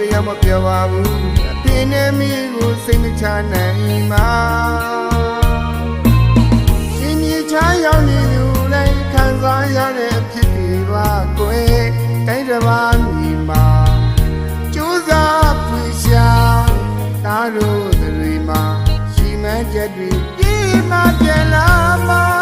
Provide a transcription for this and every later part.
တရားမပြောပါဘူးအဖေနဲ့မိကိုစိတ်မချနိုင်ပါရှင်မြေချားရောက်နေလူလိုက်ခံစားရတဲ့အဖြစ်တွေပါကွယ်တိုင်းတစ်ပါးမိမှာကြိုးစားဖွေရှာဒါတို့တွေမှာရှိမှန်းချက်တွေဒီမှာပြန်လာမှာ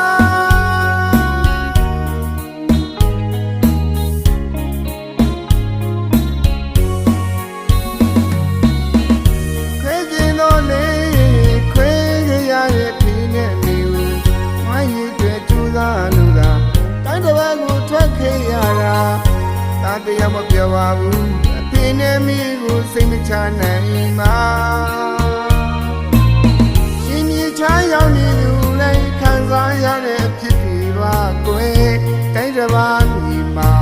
တရားမပြောပါဘူးအဖေနဲ့မိကိုစိတ်မချနိုင်ပါရှင်မြေချားရောက်နေလူလိုက်ခံစားရတဲ့အဖြစ်တွေပါကွယ်တိုင်းတစ်ပါးမိမှာ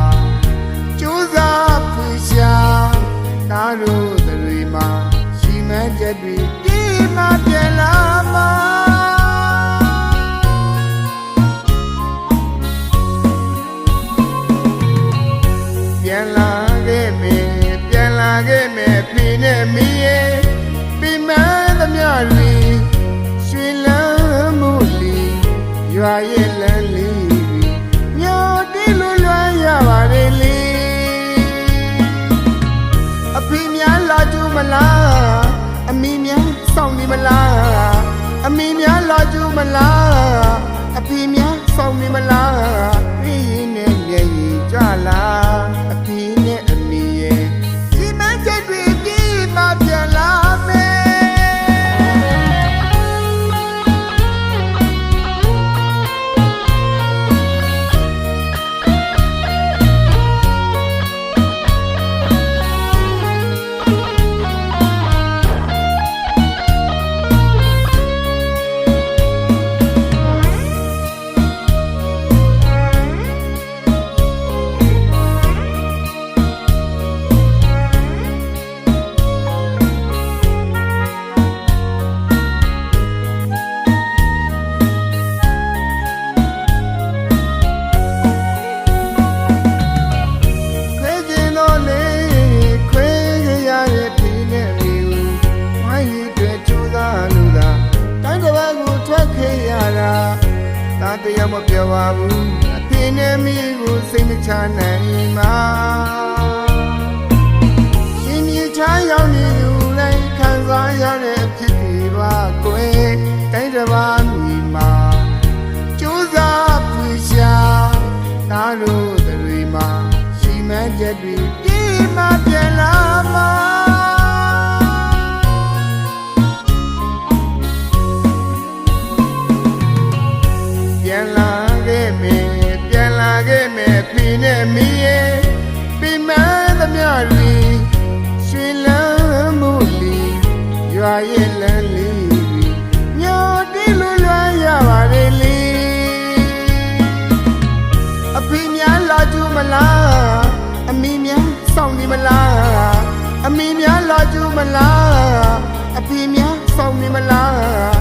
ကြိုးစားဖွေရှာဒါတို့တွေမှာရှိမှန်းချက်တွေဒီမှာပြန်လာမှာပြန်လာခဲ့မယ်ဖေနဲ့မီးရဲ့ပြီးမှန်းသမျှတွေရွှေလန်းမှုလီရွာရဲ့လမ်းလေးညောတီးလွလွမ်းရပါတယ်လေအဖေများလာကြမလားအမေများစောင့်နေမလားအမေများလာကြမလားအဖေများစောင့်နေမလားပြင်းနဲ့မျက်ရည်ကြလားအဖေနဲ့အမေရဲ့ဒီမန်းချက်တွေပြီးမှပြန်လာမယ်တရားမပြောပါဘူးအဖေနဲ့မိကိုစိတ်မချနိုင်ပါရှင်မြေချားရောက်နေလူလိုက်ခံစားရတဲ့အဖြစ်တွေပါကွယ်တိုင်းတစ်ပါးမိမှာကြိုးစားဖွေရှာဒါတို့တွေမှာရှိမှန်းချက်တွေဒီမှာပြန်လာမှာပြန်လာခဲ့မယ်ဖေနဲ့မီးရဲ့ပြီးမှန်းသမျှတွေရွှေလန်းမှုလီရွာရဲ့လမ်းလေးညောတီးလွလွမ်းရပါတယ်လေအဖေများလာကြမလားအမေများစောင့်နေမလားအမေများလာကြမလားအဖေများစောင့်နေမလား